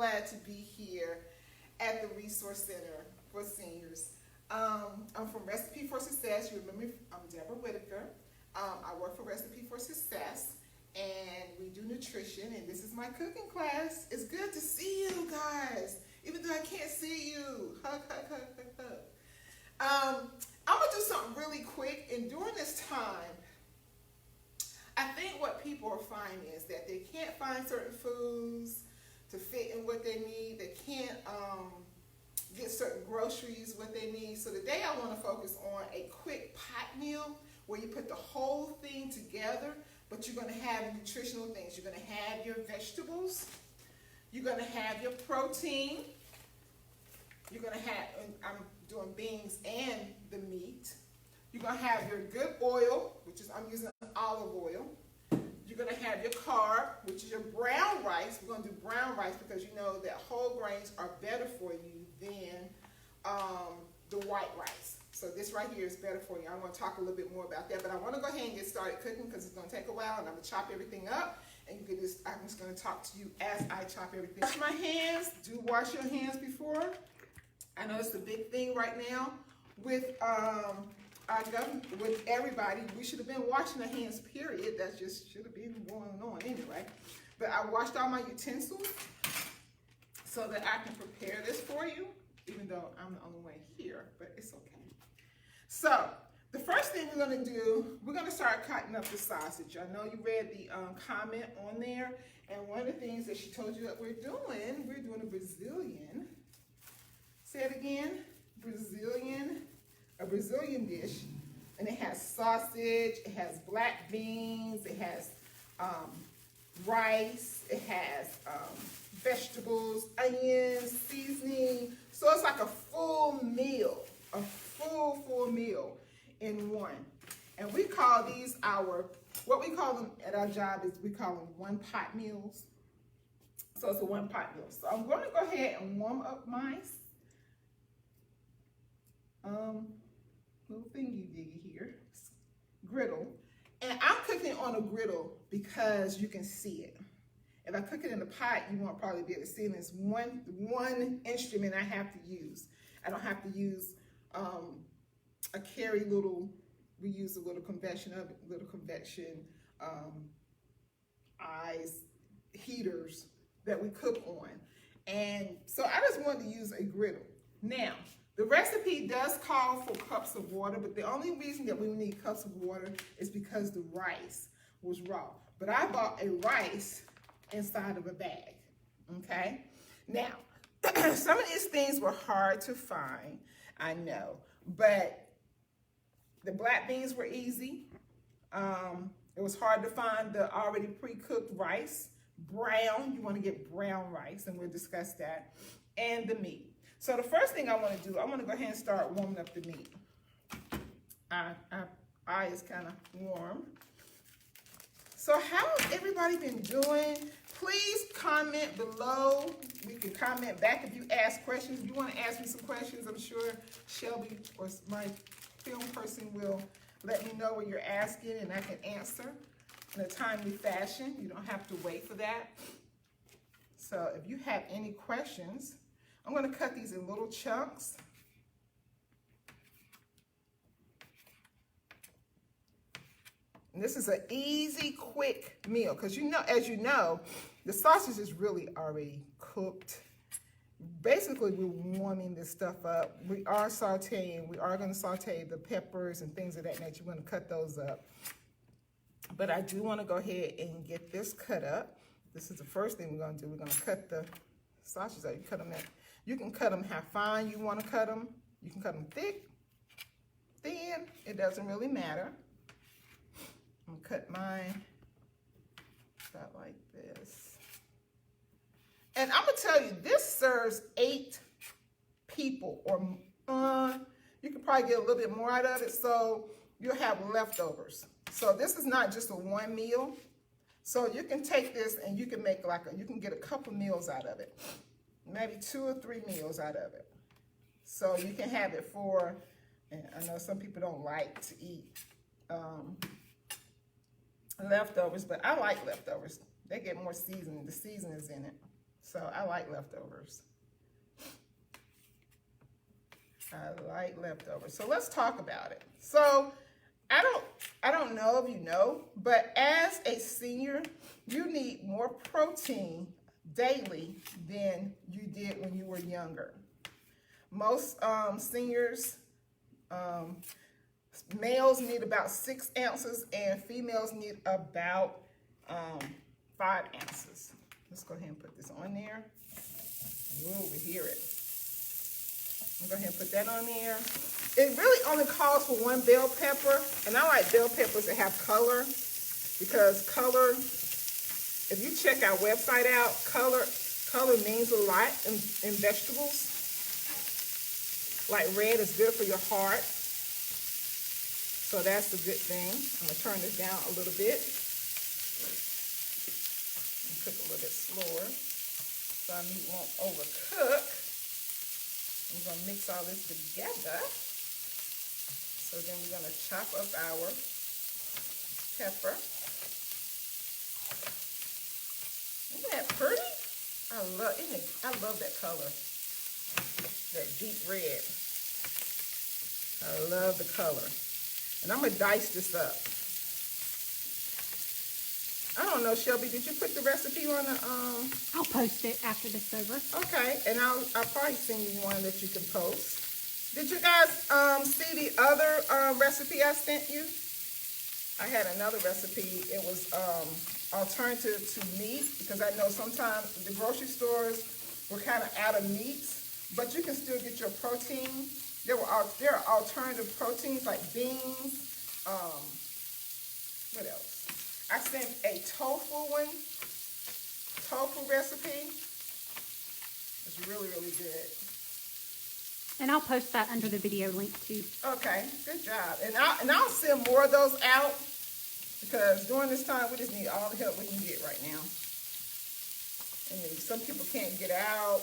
glad to be here at the Resource Center for Seniors. I'm from Recipe for Success. You remember me, I'm Deborah Whitaker. I work for Recipe for Success, and we do nutrition, and this is my cooking class. It's good to see you guys, even though I can't see you. Hug, hug, hug, hug, hug. I'm going to do something really quick, and during this time, I think what people are finding is that they can't find certain foods to fit in what they need. They can't get certain groceries what they need. So today I want to focus on a quick pot meal where you put the whole thing together, but you're going to have nutritional things. You're going to have your vegetables. You're going to have your protein. You're going to have, I'm doing beans and the meat. You're going to have your good oil, which is, I'm using olive oil. You're going to have your carb, which is your brown rice. We're going to do brown rice because you know that whole grains are better for you than the white rice. So this right here is better for you. I'm going to talk a little bit more about that, but I want to go ahead and get started cooking because it's going to take a while, and I'm going to chop everything up, and you can just, I'm just going to talk to you as I chop everything. Wash my hands. Do wash your hands before. I know it's a big thing right now with our government, with everybody. We should have been washing our hands, period. That just should have been going on anyway. But I washed all my utensils so that I can prepare this for you, even though I'm the only one here, but it's okay. So the first thing we're going to do, we're going to start cutting up the sausage. I know you read the comment on there, and one of the things that she told you that we're doing a Brazilian. Say it again, a Brazilian dish, and it has sausage, it has black beans, it has rice, it has vegetables, onions, seasoning. So it's like a full meal, a full meal in one. And we call these what we call them at our job is we call them one pot meals. So it's a one pot meal. So I'm going to go ahead and warm up my little thingy diggy here, griddle. And I'm cooking on a griddle because you can see it. If I cook it in a pot, you won't probably be able to see it. It's one instrument I have to use. I don't have to use a carry little, we use a little convection eyes heaters that we cook on. And so I just wanted to use a griddle. Now, the recipe does call for cups of water, but the only reason that we need cups of water is because the rice was raw. But I bought a rice inside of a bag, okay? Now, some of these things were hard to find, I know, but the black beans were easy. It was hard to find the already pre-cooked rice. Brown, you want to get brown rice, and we'll discuss that, and the meat. So the first thing I want to do, I want to go ahead and start warming up the meat. Eye is kind of warm. So how has everybody been doing? Please comment below. You can comment back if you ask questions. If you want to ask me some questions, I'm sure Shelby or my film person will let me know what you're asking, and I can answer in a timely fashion. You don't have to wait for that. So if you have any questions, I'm going to cut these in little chunks. And this is an easy, quick meal because as you know, the sausage is really already cooked. Basically, we're warming this stuff up. We are sauteing. We are going to saute the peppers and things of that nature. We're going to cut those up. But I do want to go ahead and get this cut up. This is the first thing we're going to do. We're going to cut the sausages out. You can cut them how fine you want to cut them. You can cut them thick, thin. It doesn't really matter. I'm going to cut mine about like this. And I'm going to tell you, this serves 8 people or you can probably get a little bit more out of it, so you'll have leftovers. So this is not just a one meal. So you can take this and you can make you can get a couple meals out of it. Maybe 2 or 3 meals out of it. So you can have it for, and I know some people don't like to eat leftovers, but I like leftovers. They get more seasoning. The seasoning's in it. So I like leftovers. So let's talk about it. So I don't know if you know, but as a senior, you need more protein daily than you did when you were younger. Most seniors, males need about 6 ounces and females need about 5 ounces. Let's go ahead and put this on there. Ooh, we hear it. I'm going to go ahead and put that on there. It really only calls for 1 bell pepper, and I like bell peppers that have color, because color, if you check our website out, color means a lot in vegetables. Like red is good for your heart, so that's a good thing. I'm going to turn this down a little bit and cook a little bit slower so our meat won't overcook. I'm going to mix all this together. So then we're going to chop up our pepper. Isn't that pretty? I love that color, that deep red. I love the color. And I'm going to dice this up. I don't know, Shelby, did you put the recipe on the I'll post it after this is over. Okay, and I'll probably send you one that you can post. Did you guys see the other recipe I sent you? I had another recipe. It was alternative to meat, because I know sometimes the grocery stores were kind of out of meats, but you can still get your protein. There are alternative proteins like beans. What else? I sent a tofu recipe. It's really, really good. And I'll post that under the video link too. Okay, good job. And I'll send more of those out, because during this time we just need all the help we can get right now. And some people can't get out.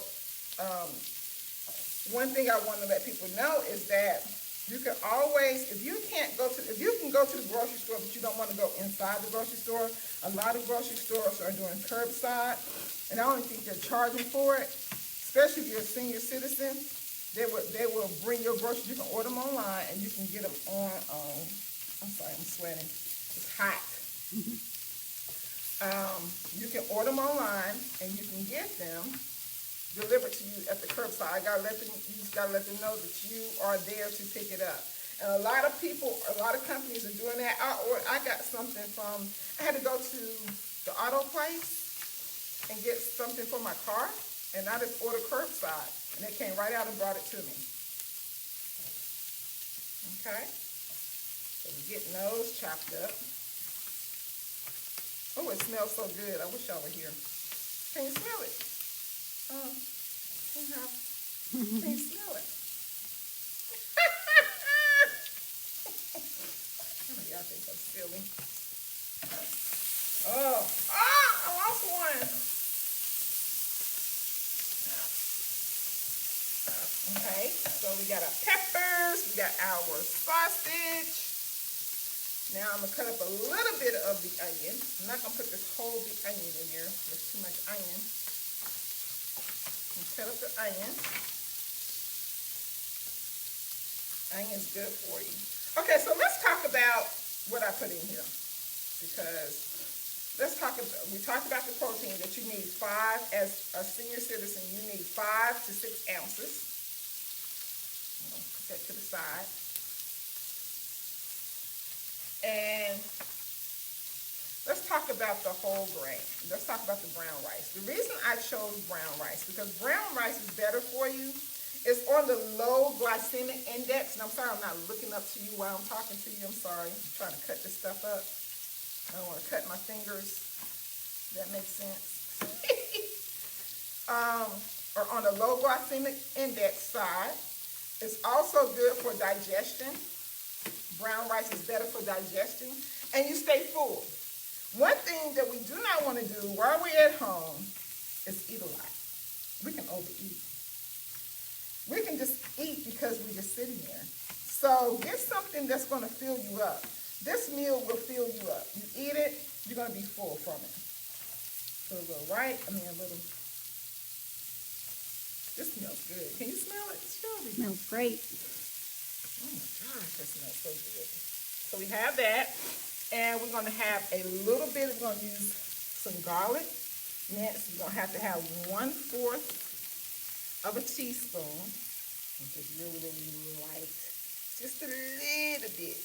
One thing I want to let people know is that you can always, if you can go to the grocery store, but you don't want to go inside the grocery store, a lot of grocery stores are doing curbside, and I don't think they're charging for it, especially if you're a senior citizen. They will bring your groceries. You can order them online, and you can get them on, I'm sorry, I'm sweating. It's hot. You can order them online, and you can get them delivered to you at the curbside. You just gotta let them know that you are there to pick it up. And a lot of companies are doing that. I got something I had to go to the auto place and get something for my car, and I just ordered curbside, and they came right out and brought it to me. Okay, so we're getting those chopped up. Oh, it smells so good. I wish y'all were here. Can you smell it? Can you smell it? Y'all think I'm silly. I lost one. Okay, so we got our peppers, we got our sausage. Now I'm gonna cut up a little bit of the onion. I'm not gonna put this whole big onion in there. There's too much onion. Cut up the onion. Onion's good for you. Okay, so let's talk about what I put in here, because we talked about the protein that you need 5 as a senior citizen. You need 5 to 6 ounces. I'm gonna put that to the side. And let's talk about the whole grain. Let's talk about the brown rice. The reason I chose brown rice, because brown rice is better for you. It's on the low glycemic index. And I'm sorry I'm not looking up to you while I'm talking to you. I'm sorry. I'm trying to cut this stuff up. I don't want to cut my fingers. That makes sense. Or on the low glycemic index side. It's also good for digestion. Brown rice is better for digestion. And you stay full. One thing that we do not want to do while we're at home is eat a lot. We can overeat. We can just eat because we're just sitting there. So get something that's going to fill you up. This meal will fill you up. You eat it, you're going to be full from it. Put a little This smells good. Can you smell it, Shelby? Smells great. Oh my gosh, that smells so good. So we have that. And we're going to have a little bit, we're going to use some garlic mince. We're going to have 1/4 of a teaspoon, which is really, really light. Just a little bit.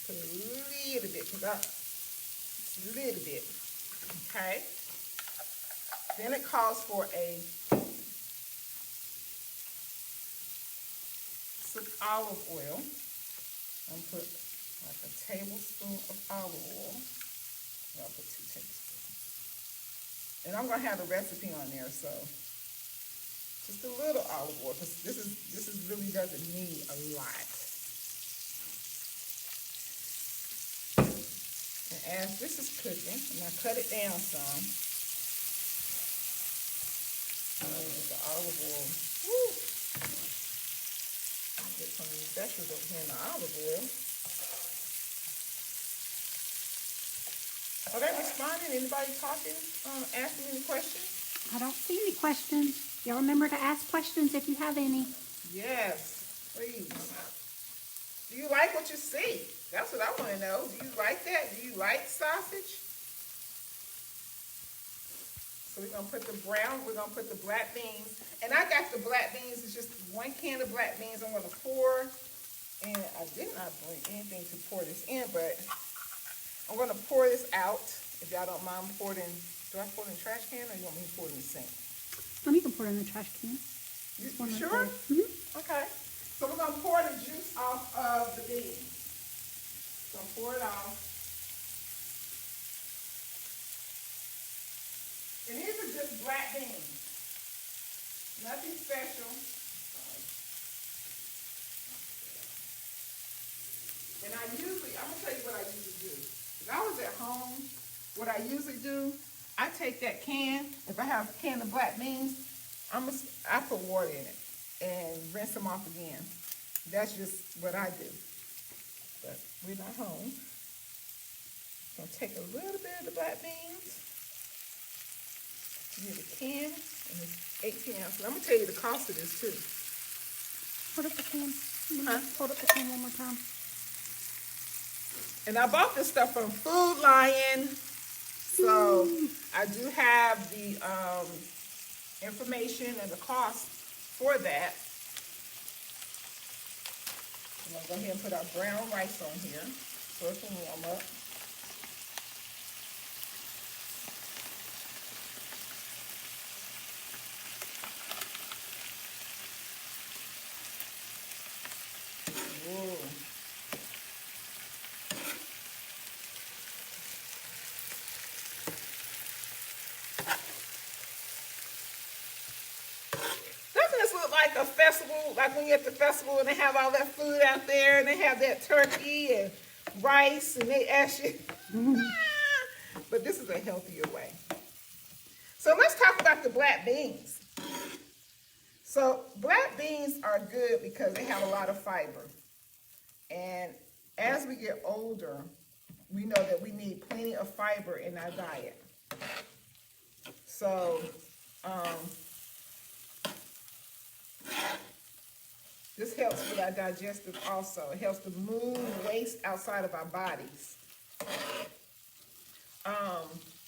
Put a little bit, just a little bit. Okay. Then it calls for some olive oil. I'm going to put like a tablespoon of olive oil. I'll put 2 tablespoons. And I'm going to have the recipe on there, so just a little olive oil, because this really doesn't need a lot. And as this is cooking, I'm going to cut it down some. With the olive oil. Woo! Get some of these vegetables over here in the olive oil. Are they responding? Anybody talking? Asking any questions? I don't see any questions. Y'all remember to ask questions if you have any. Yes, please. Do you like what you see? That's what I want to know. Do you like that? Do you like sausage? So we're going to put the black beans. And I got the black beans. It's just 1 can of black beans I'm going to pour. And I did not bring anything to pour this in, but I'm going to pour this out. If y'all don't mind pouring, do I pour it in the trash can or you want me to pour it in the sink? You can pour it in the trash can. You sure? Mm-hmm. Okay. So we're going to pour the juice off of the beans. So pour it off. And these are just black beans. Nothing special. And I'm going to tell you what I usually do. If I was at home, what I usually do, I take that can, if I have a can of black beans, I put water in it and rinse them off again. That's just what I do. But we're not home. I'm going to take a little bit of the black beans. Get a can, and it's 18 ounces. I'm going to tell you the cost of this too. Hold up the can. Hold up the can one more time. And I bought this stuff from Food Lion. So I do have the information and the cost for that. I'm going to go ahead and put our brown rice on here so it can warm up. Whoa. Like a festival, like when you're at the festival and they have all that food out there and they have that turkey and rice and they ask you. But this is a healthier way. So let's talk about the black beans. So black beans are good because they have a lot of fiber. And as we get older, we know that we need plenty of fiber in our diet. So, this helps with our digestive also. It helps to move waste outside of our bodies.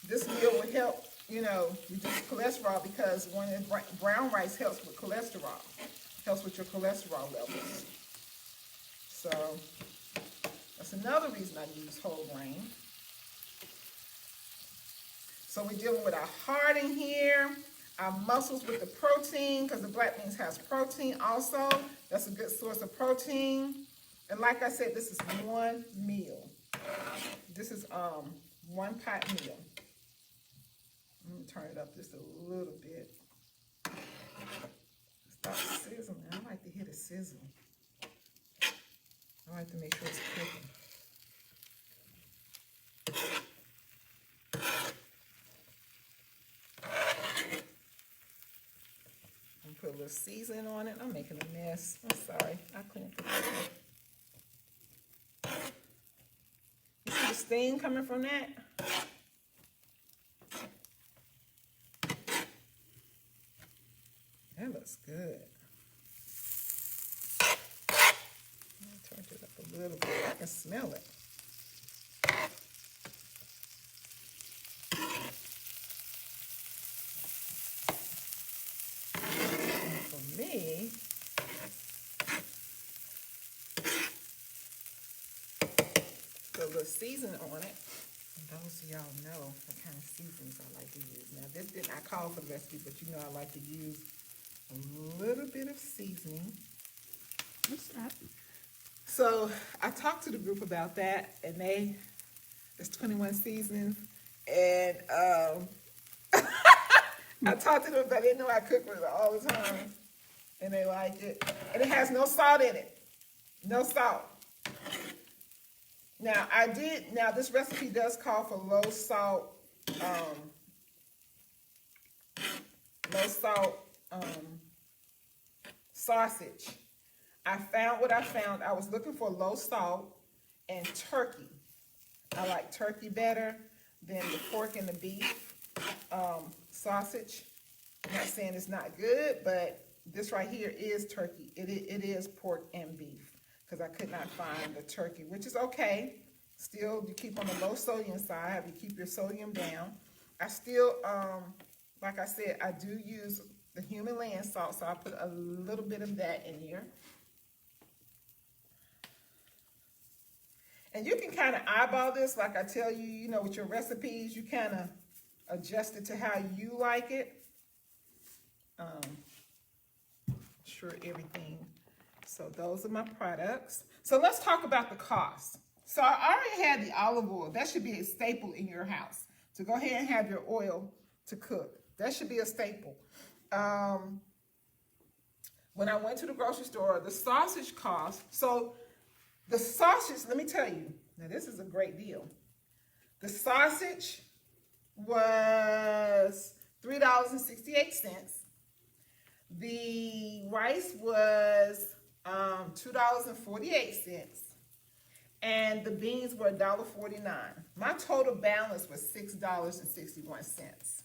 This meal will help, reduce cholesterol because brown rice helps with cholesterol. Helps with your cholesterol levels. So, that's another reason I use whole grain. So we're dealing with our heart in here. Our muscles with the protein, because the black beans has protein also. That's a good source of protein. And like I said, this is one meal. This is 1 pot meal. I'm going to turn it up just a little bit. Stop sizzling. I like to hear the sizzle. I like to make sure it's cooking. Put a little seasoning on it. I'm making a mess. I'm sorry. I cleaned it. You see the steam coming from that? looks good. I turned it up a little bit. I can smell it. And for me, put a little seasoning on it. And those of y'all know what kind of seasonings I like to use. Now, this did not call for the recipe, but you know I like to use a little bit of seasoning. What's that? So I talked to the group about that, and it's 21 seasonings, and I talked to them, but they didn't know I cook with it all the time, and they liked it. And it has no salt in it, no salt. Now this recipe does call for low salt sausage. I found what I found. I was looking for low salt and turkey. I like turkey better than the pork and the beef sausage. I'm not saying it's not good, but this right here is turkey. It is pork and beef because I could not find the turkey, which is okay. Still, you keep on the low sodium side. You keep your sodium down. I still, like I said, I do use the human land salt, so I put a little bit of that in here. And you can kind of eyeball this, like I tell you, you know, with your recipes, you kind of adjust it to how you like it. Sure, everything. So those are my products. So let's talk about the cost. So I already had the olive oil. That should be a staple in your house. So go ahead and have your oil to cook. That should be a staple. When I went to the grocery store, the sausage cost, so the sausage, let me tell you, now this is a great deal. The sausage was $3.68. The rice was $2.48. And the beans were $1.49. My total balance was $6.61.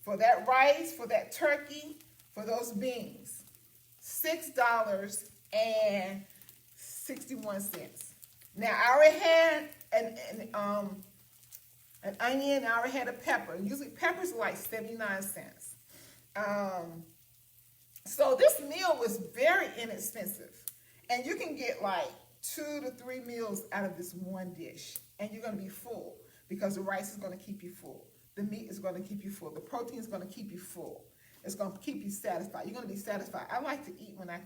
For that rice, for that turkey, for those beans, $6.61. Now I already had an onion. I already had a pepper. Usually peppers are like 79 cents. So this meal was very inexpensive, and you can get like 2 to 3 meals out of this one dish, and you're going to be full because the rice is going to keep you full. The meat is going to keep you full. The protein is going to keep you full. It's going to keep you satisfied. You're going to be satisfied. I like to eat when I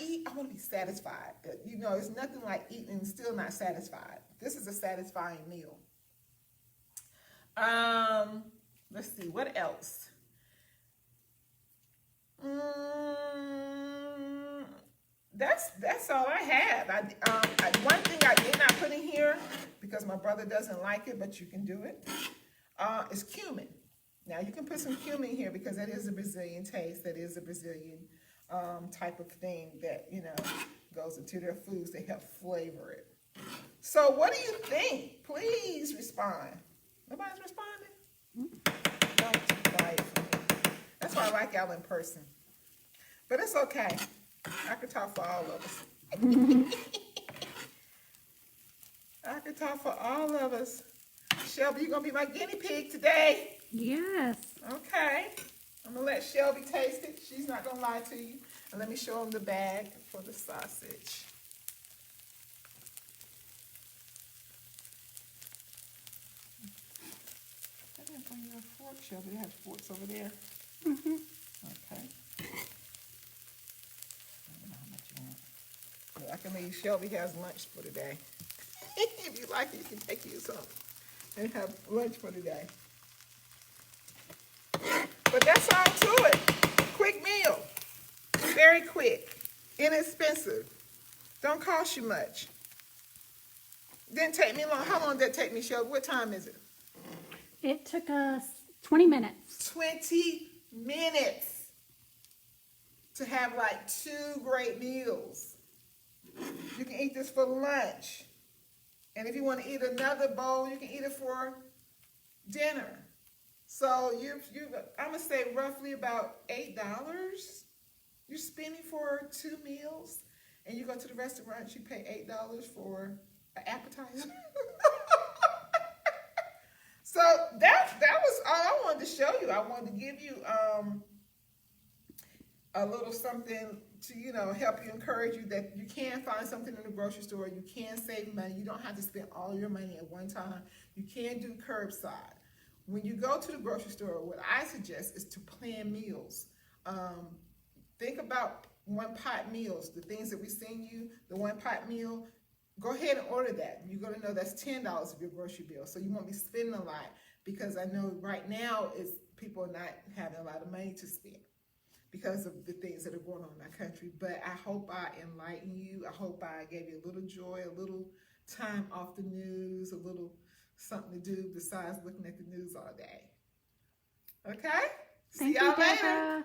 eat, I want to be satisfied. You know, it's nothing like eating and still not satisfied. This is a satisfying meal. Let's see, what else? That's all I have. One thing I did not put in here because my brother doesn't like it, but you can do it, is cumin. Now you can put some cumin here because that is a Brazilian taste. That is a Brazilian type of thing that, you know, goes into their foods. They help flavor it. So what do you think? Please respond. Nobody's responding? Don't be quiet for me. That's why I like y'all in person. But it's okay. I could talk for all of us. I could talk for all of us. Shelby, you're going to be my guinea pig today. Yes. Okay. I'm going to let Shelby taste it. She's not going to lie to you. And let me show them the bag for the sausage. I didn't bring you a fork, Shelby. They have forks over there. Mm-hmm. Okay. I don't know how much you want. But I can leave Shelby has lunch for today. If you like it, you can take you some and have lunch for today. But that's all to it. Quick meal. Very quick. Inexpensive. Don't cost you much. Didn't take me long. How long did that take me, Shelby? What time is it? It took us 20 minutes. 20 minutes to have like 2 great meals. You can eat this for lunch. And if you want to eat another bowl, you can eat it for dinner. So I'm gonna say roughly about $8 you're spending for 2 meals, and you go to the restaurant, you pay $8 for an appetizer. So that was all I wanted to show you. I wanted to give you a little something to help you, encourage you that you can find something in the grocery store. You can save money. You don't have to spend all your money at one time. You can do curbside. When you go to the grocery store, what I suggest is to plan meals. Think about one pot meals, the things that we send you, the one pot meal. Go ahead and order that. You're going to know that's $10 of your grocery bill. So you won't be spending a lot, because I know right now people are not having a lot of money to spend because of the things that are going on in our country. But I hope I enlightened you. I hope I gave you a little joy, a little time off the news, a little something to do besides looking at the news all day. Okay? See y'all later. Deborah.